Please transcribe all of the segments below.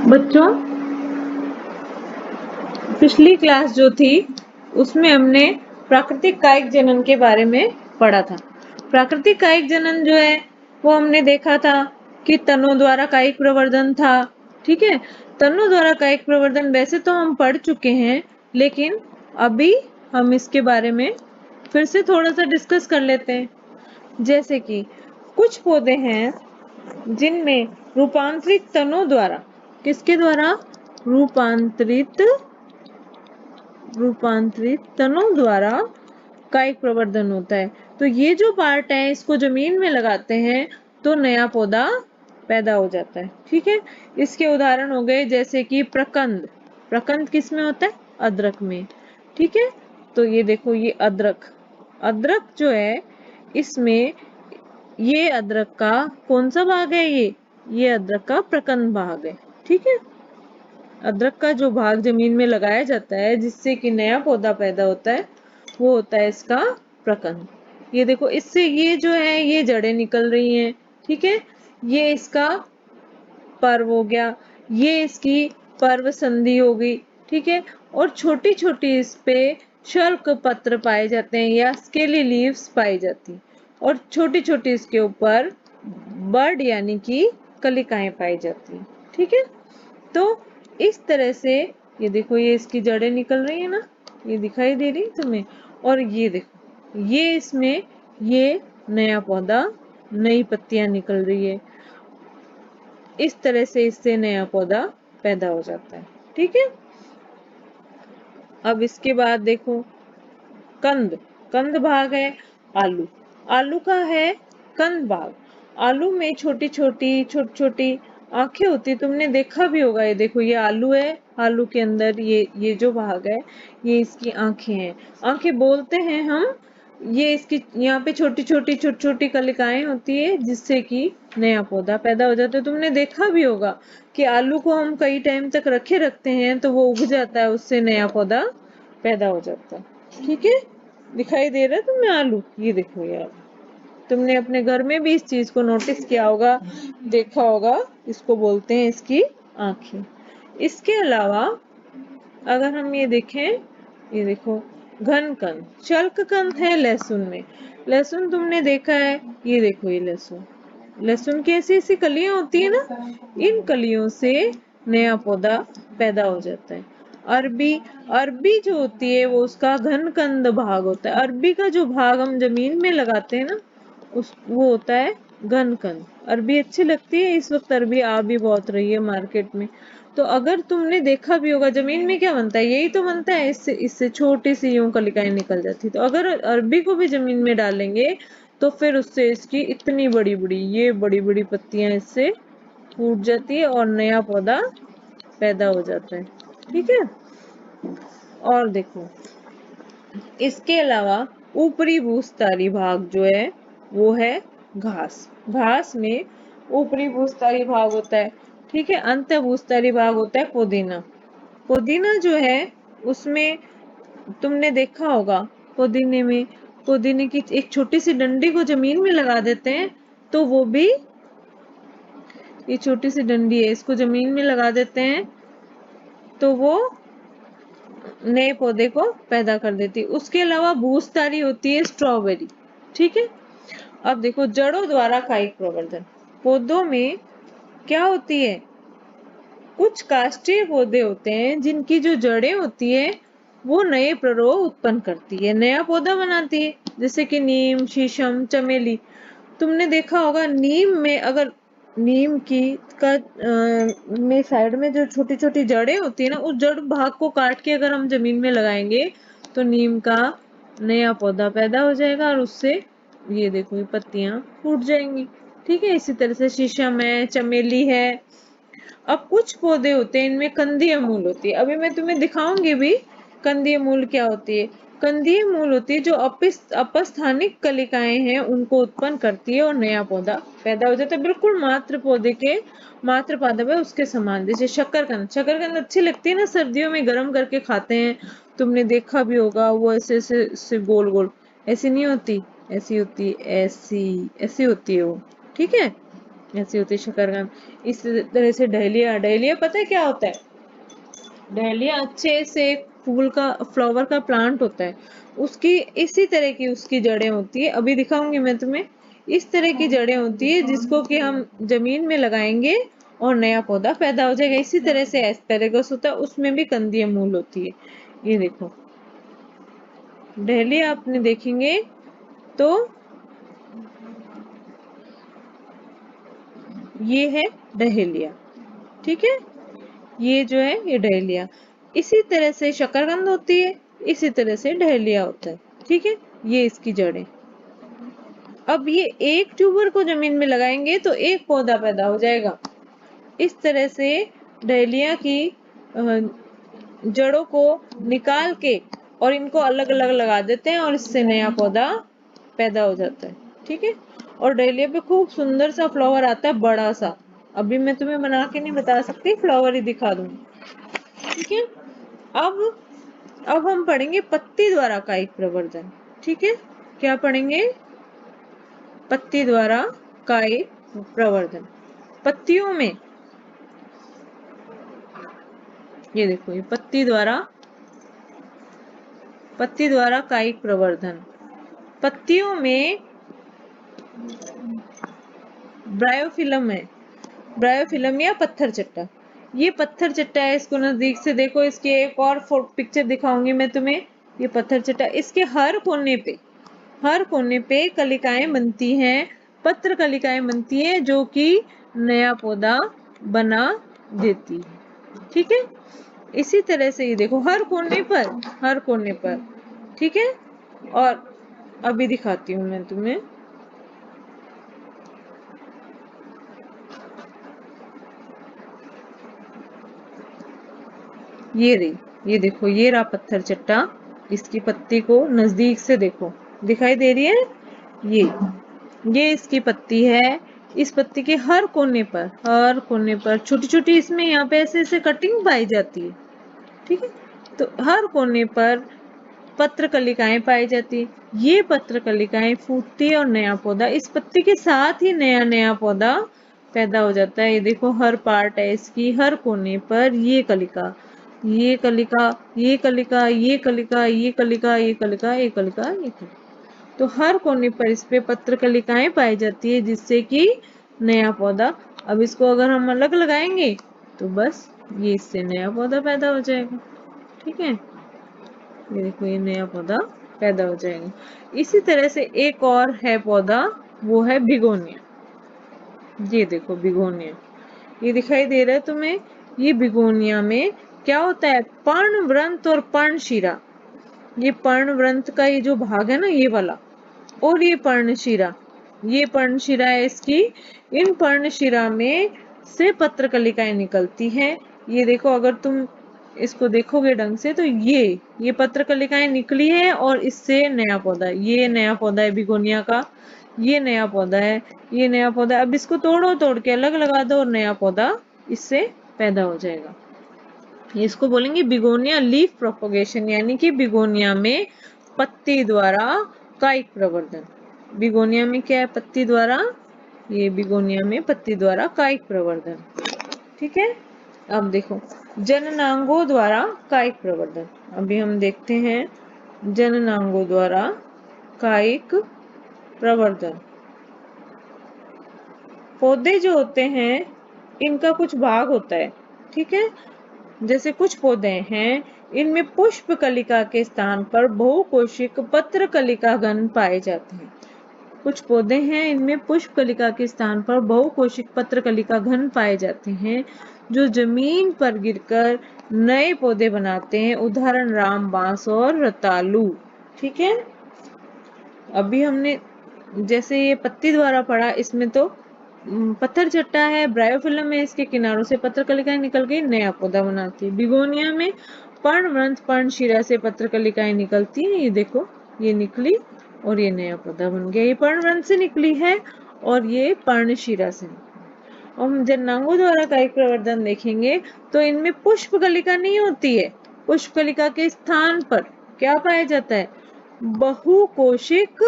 बच्चों, पिछली क्लास जो थी उसमें हमने प्राकृतिक कायिक जनन के बारे में पढ़ा था। प्राकृतिक कायिक जनन जो है वो हमने देखा था कि तनों द्वारा कायिक प्रवर्धन था। ठीक है, तनों द्वारा कायिक प्रवर्धन वैसे तो हम पढ़ चुके हैं, लेकिन अभी हम इसके बारे में फिर से थोड़ा सा डिस्कस कर लेते हैं। जैसे कि कुछ पौधे हैं जिनमें रूपांतरित तनों द्वारा, किसके द्वारा? रूपांतरित तनों द्वारा कायिक प्रवर्धन होता है। तो ये जो पार्ट है इसको जमीन में लगाते हैं तो नया पौधा पैदा हो जाता है। ठीक है, इसके उदाहरण हो गए जैसे कि प्रकंद। प्रकंद किस में होता है? अदरक में। ठीक है, तो ये देखो, ये अदरक जो है इसमें ये अदरक का कौन सा भाग है? ये अदरक का प्रकंद भाग है। ठीक है, अदरक का जो भाग जमीन में लगाया जाता है जिससे कि नया पौधा पैदा होता है वो होता है इसका प्रकंद। ये देखो, इससे ये जो है ये जड़ें निकल रही हैं। ठीक है, ये इसका पर्व हो गया, ये इसकी पर्व संधि हो गई। ठीक है, और छोटी छोटी इस पे शल्क पत्र पाए जाते हैं या स्केली लीव्स पाई जाती, और छोटी छोटी इसके ऊपर बर्ड यानी कि कलिकाएं पाई जाती। ठीक है, तो इस तरह से ये देखो, ये इसकी जड़ें निकल रही है ना, ये दिखाई दे रही तुम्हें, और ये देखो ये इसमें ये नया पौधा, नई पत्तियां निकल रही है। इस तरह से इससे नया पौधा पैदा हो जाता है। ठीक है, अब इसके बाद देखो कंद भाग है आलू। आलू का है कंद भाग। आलू में छोटी छोटी आंखें होती है, तुमने देखा भी होगा। ये देखो, ये आलू है, आलू के अंदर ये जो भाग है ये इसकी आंखें हैं। आंखें बोलते हैं हम, ये इसकी यहाँ पे छोटी छोटी कलिकाएं होती है जिससे कि नया पौधा पैदा हो जाता है। तुमने देखा भी होगा कि आलू को हम कई टाइम तक रखते हैं तो वो उग जाता है, उससे नया पौधा पैदा हो जाता है। ठीक है, दिखाई दे रहा है तुम्हें आलू? ये देखो यार, तुमने अपने घर में भी इस चीज को नोटिस किया होगा, देखा होगा। इसको बोलते हैं इसकी आंखें। इसके अलावा अगर हम ये देखें, ये देखो घन कंद, शल्क कंद है लहसुन में। लहसुन तुमने देखा है, ये देखो ये लहसुन की ऐसी ऐसी कलियां होती है ना, इन कलियों से नया पौधा पैदा हो जाता है। अरबी जो होती है वो उसका घन कंद भाग होता है। अरबी का जो भाग हम जमीन में लगाते हैं ना वो होता है घन कंद। अरबी अच्छी लगती है, इस वक्त अरबी आ भी बहुत रही है मार्केट में। तो अगर तुमने देखा भी होगा जमीन में क्या बनता है, यही तो बनता है, इससे छोटी सी यूं कलिकाएं निकल जाती। तो अगर अरबी को भी जमीन में डालेंगे तो फिर उससे इसकी इतनी बड़ी बड़ी पत्तियां इससे फूट जाती है और नया पौधा पैदा हो जाता है। ठीक है, और देखो इसके अलावा ऊपरी भूस्थाली भाग जो है वो है घास। घास में ऊपरी भूस्थाली भाग होता है। ठीक है, अंत भूस्थाली भाग होता है पुदीना। पुदीना जो है उसमें तुमने देखा होगा, पुदीने की एक छोटी सी डंडी को जमीन में लगा देते हैं तो वो भी, ये छोटी सी डंडी है इसको जमीन में लगा देते हैं तो वो नए पौधे को पैदा कर देती है। उसके अलावा भूस्थाली होती है स्ट्रॉबेरी। ठीक है, अब देखो जड़ों द्वारा कायिक प्रवर्धन। पौधों में क्या होती है, कुछ काष्ठीय पौधे होते हैं जिनकी जो जड़ें होती है वो नए प्ररोह उत्पन्न करती है, नया पौधा बनाती है, जैसे कि नीम, शीशम, चमेली। तुमने देखा होगा नीम में, अगर नीम की का में साइड में जो छोटी छोटी जड़ें होती है ना, उस जड़ भाग को काट के अगर हम जमीन में लगाएंगे तो नीम का नया पौधा पैदा हो जाएगा और उससे ये देखो ये पत्तियां फूट जाएंगी। ठीक है, इसी तरह से शीशम है, चमेली है। अब कुछ पौधे होते हैं इनमें कंदीय मूल होती है, अभी मैं तुम्हें दिखाऊंगी भी कंदीय मूल क्या होती है। कंदीय मूल होती है जो अपस्थानिक कलिकाएं हैं उनको उत्पन्न करती है और नया पौधा पैदा हो जाता है, बिल्कुल मात्र पौधे के मात्र पादप है उसके समान। जैसे शकरकंद अच्छी लगती है ना, सर्दियों में गर्म करके खाते हैं, तुमने देखा भी होगा। वो ऐसे ऐसे गोल गोल, ऐसी नहीं होती, ऐसी होती, ऐसी ऐसी होती है वो। ठीक है, ऐसी होती है शकरकंद। इस तरह से डहलिया, डहलिया पता है क्या होता है? डहलिया अच्छे से फूल का, फ्लावर का प्लांट होता है, उसकी इसी तरह की उसकी जड़ें होती है। अभी दिखाऊंगी मैं तुम्हें। इस तरह की जड़ें होती है जिसको कि हम जमीन में लगाएंगे और नया पौधा पैदा हो जाएगा। इसी तरह से एस्पेरेगस होता है, उसमें भी कंदीय मूल होती है। ये देखो डहलिया आपने देखेंगे तो ये है डहेलिया, ठीक है। ये जो है ये डहेलिया। इसी तरह से शकरकंद होती है, इसी तरह से डहेलिया होता है, ठीक है। ये इसकी जड़ें। अब ये एक ट्यूबर को जमीन में लगाएंगे तो एक पौधा पैदा हो जाएगा। इस तरह से डहेलिया की जड़ों को निकाल के और इनको अलग अलग लगा देते हैं और इससे नया पौधा पैदा हो जाता है, ठीक है। और डहेलिया पे खूब सुंदर सा फ्लावर आता है, बड़ा सा। अभी मैं तुम्हें बना के नहीं बता सकती, फ्लावर ही दिखा दूंगी, ठीक है। अब अब हम पढ़ेंगे पत्ती द्वारा कायिक प्रवर्धन, ठीक है। क्या पढ़ेंगे? पत्ती द्वारा कायिक प्रवर्धन। पत्तियों में ये देखो, ये पत्ती द्वारा कायिक प्रवर्धन। पत्तियों में ब्रायोफिलम है, ब्रायोफिलम या पत्थर चट्टा। ये पत्थर चट्टा है, इसको नजदीक से देखो। इसकी एक और पिक्चर दिखाऊंगी मैं तुम्हें। ये पत्थर चट्टा, इसके हर कोने पे कलिकाएं बनती हैं, पत्र कलिकाएं बनती हैं जो कि नया पौधा बना देती है, ठीक है। इसी तरह से ये देखो हर कोने पर, ठीक है। और अभी दिखाती हूँ मैं तुम्हें। ये रही, ये देखो, ये रहा पत्थर चट्टा। इसकी पत्ती को नजदीक से देखो, दिखाई दे रही है? ये इसकी पत्ती है। इस पत्ती के हर कोने पर छोटी छोटी, इसमें यहाँ पे ऐसे ऐसे कटिंग पाई जाती है, ठीक है। तो हर कोने पर पत्र कलिकाएं पाई जाती है। ये पत्र कलिकाएं फूटती है और नया पौधा, इस पत्ती के साथ ही नया नया पौधा पैदा हो जाता है। ये देखो हर पार्ट है इसकी, हर कोने पर ये कलिका, ये कलिका, ये कलिका, ये कलिका, ये कलिका, ये कलिका, ये कलिका, ये कलिका। तो हर कोने पर इस पे पत्र कलिकाएं पाई जाती है जिससे कि नया पौधा। अब इसको अगर हम अलग लगाएंगे तो बस ये इससे नया पौधा पैदा हो जाएगा, ठीक है। ये देखो ये नया पौधा पैदा हो जाएगा। इसी तरह से एक और है पौधा, वो है बिगोनिया। ये देखो बिगोनिया, ये दिखाई दे रहा है तुम्हें? ये बिगोनिया में क्या होता है? पर्णवृंत और पर्णशिरा। ये पर्णवृंत का ये जो भाग है ना, ये वाला, और ये पर्णशिरा, ये पर्णशिरा है इसकी। इन पर्णशिरा में से पत्र कलिकाएं निकलती हैं। ये देखो, अगर तुम इसको देखोगे ढंग से तो ये पत्र कलिकाएं निकली है और इससे नया पौधा, ये नया पौधा है बिगोनिया का। ये नया पौधा है, ये नया पौधा। अब इसको तोड़ के अलग लगा दो और नया पौधा इससे पैदा हो जाएगा। इसको बोलेंगे बिगोनिया लीफ प्रोपोगेशन, यानी कि बिगोनिया में पत्ती द्वारा कायिक प्रवर्धन। बिगोनिया में क्या है? पत्ती द्वारा, ये बिगोनिया में पत्ती द्वारा कायिक प्रवर्धन, ठीक है। अब देखो जननांगों द्वारा कायिक प्रवर्धन। अभी हम देखते हैं जननांगों द्वारा कायिक प्रवर्धन। पौधे जो होते हैं इनका कुछ भाग होता है, ठीक है। जैसे कुछ पौधे हैं, इनमें पुष्प कलिका के स्थान पर बहुकोशिक पत्र कलिका घन पाए जाते हैं। कुछ पौधे हैं, इनमें पुष्प कलिका के स्थान पर बहुकोशिक पत्र कलिका घन पाए जाते हैं जो जमीन पर गिरकर नए पौधे बनाते हैं। उदाहरण राम बांस और रतालू, ठीक है। अभी हमने जैसे ये पत्ती द्वारा पढ़ा, इसमें तो पत्थर चट्टा है, ब्रायोफिलम है, इसके किनारों से पत्र कलिकाएं निकल गई, नया पौधा बनाती है। बिगोनिया में पर्णवृंत पर्णशिरा से पत्र कलिकाएं निकलती हैं। ये देखो, ये निकली और ये नया पौधा बन गया। ये पर्णवृंत से निकली है और ये पर्णशिरा से। और हम जननांगों द्वारा कायिक प्रवर्धन देखेंगे तो इनमें पुष्प कलिका नहीं होती है। पुष्प कलिका के स्थान पर क्या पाया जाता है? बहुकोशिक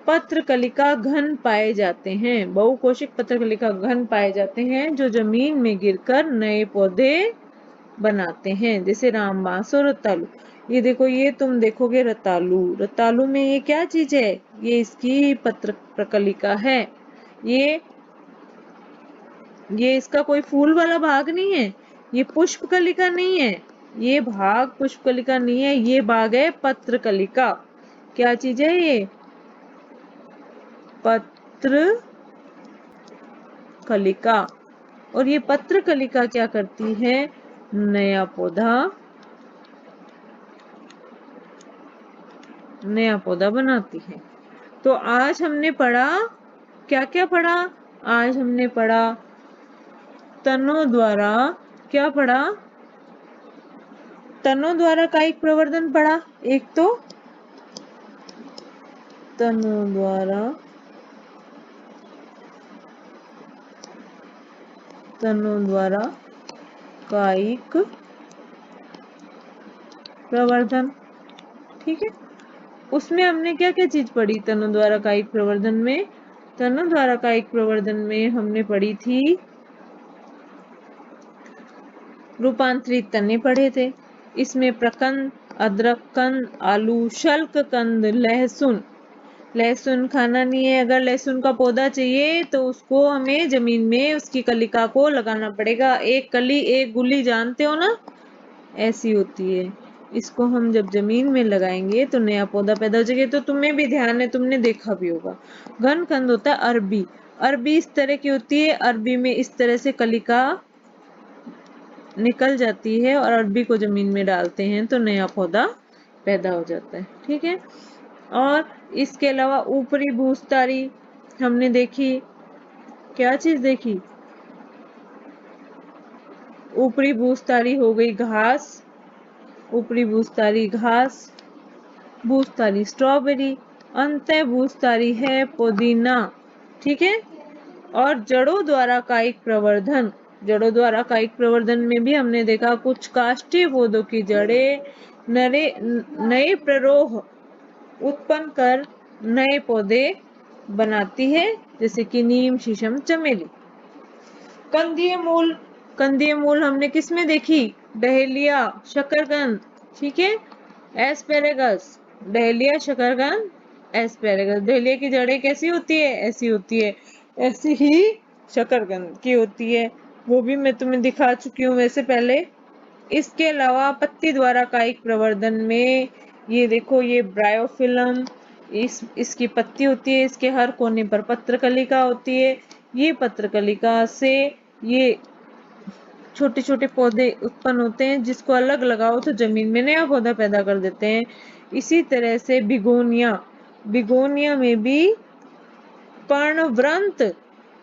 पत्र कलिका घन पाए जाते हैं, बहुकोशिक पत्र कलिका घन पाए जाते हैं जो जमीन में गिरकर नए पौधे बनाते हैं, जैसे रामबांस और रतालू। ये देखो, ये तुम देखोगे रतालू, रतालू में ये क्या चीज है, ये इसकी पत्र प्रकलिका है। ये इसका कोई फूल वाला भाग नहीं है, ये पुष्प कलिका नहीं है, ये भाग पुष्प कलिका नहीं है, ये भाग है पत्र कलिका। क्या चीज है ये, पत्र कलिका। और ये पत्र कलिका क्या करती है, नया पौधा बनाती है। तो आज हमने पढ़ा, क्या क्या पढ़ा, आज हमने पढ़ा तनों द्वारा, क्या पढ़ा, तनों द्वारा कायिक प्रवर्धन पढ़ा, एक तो तनों द्वारा कायिक प्रवर्धन, ठीक है। उसमें हमने क्या क्या चीज पढ़ी, तनों द्वारा कायिक प्रवर्धन में, तनों द्वारा कायिक प्रवर्धन में हमने पढ़ी थी रूपांतरित तने पढ़े थे। इसमें प्रकंद, अदरक कंद, आलू, शल्क कंद, लहसुन, लहसुन खाना नहीं है, अगर लहसुन का पौधा चाहिए तो उसको हमें जमीन में उसकी कलिका को लगाना पड़ेगा। एक कली एक गुली, जानते हो ना, ऐसी होती है। इसको हम जब जमीन में लगाएंगे तो नया पौधा पैदा हो जाएगा। तो तुम्हें भी ध्यान है, तुमने देखा भी होगा। घन कंद होता है अरबी, अरबी इस तरह की होती है, अरबी में इस तरह से कलिका निकल जाती है और अरबी को जमीन में डालते हैं तो नया पौधा पैदा हो जाता है, ठीक है। और इसके अलावा ऊपरी भूस्तारी हमने देखी, क्या चीज देखी, ऊपरी भूस्तारी हो गई घास, ऊपरी भूस्तारी घास, भूस्तारी स्ट्रॉबेरी, अंतः भूस्तारी है पुदीना, ठीक है। और जड़ों द्वारा कायिक प्रवर्धन, जड़ों द्वारा कायिक प्रवर्धन में भी हमने देखा कुछ काष्ठीय पौधों की जड़ें नए प्ररोह उत्पन्न कर नए पौधे बनाती है, जैसे कि नीम, शीशम, चमेली। कंदीय मूल, कंदीय मूल हमने किस में देखी, डहेलिया, शकरकंद, ठीक है। एस्पेरेगस, डहेलिया, शकरकंद, एस्पेरेगस। डहेलिया की जड़ें कैसी होती है, ऐसी होती है, ऐसी ही शकरकंद की होती है, वो भी मैं तुम्हें दिखा चुकी हूँ वैसे पहले। इसके अलावा पत्ती द्वारा कायिक प्रवर्धन में ये देखो, ये ब्रायोफिलम, इसकी पत्ती होती है, इसके हर कोने पर पत्रकलिका होती है। ये पत्रकलिका से ये छोटे छोटे पौधे उत्पन्न होते हैं, जिसको अलग लगाओ तो जमीन में नया पौधा पैदा कर देते हैं। इसी तरह से बिगोनिया, बिगोनिया में भी पर्णवृंत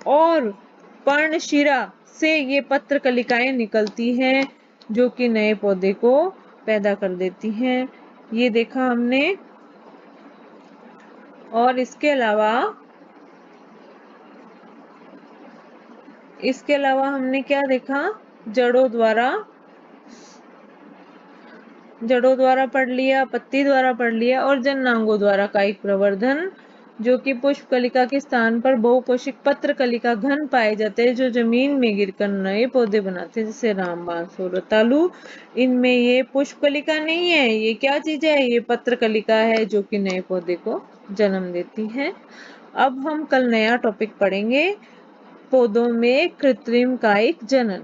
और पर्णशिरा से ये पत्र कलिकाएं निकलती हैं जो कि नए पौधे को पैदा कर देती हैं, ये देखा हमने। और इसके अलावा हमने क्या देखा, जड़ों द्वारा पढ़ लिया, पत्ती द्वारा पढ़ लिया, और जननांगों द्वारा कायिक प्रवर्धन, जो कि पुष्प कलिका के स्थान पर बहुकोशिक पत्र कलिका घन पाए जाते हैं जो जमीन में गिरकर नए पौधे बनाते हैं, जैसे रामबांस और रतालू। इनमें ये पुष्प कलिका नहीं है, ये क्या चीज है, ये पत्र कलिका है जो कि नए पौधे को जन्म देती है। अब हम कल नया टॉपिक पढ़ेंगे, पौधों में कृत्रिम कायिक जनन।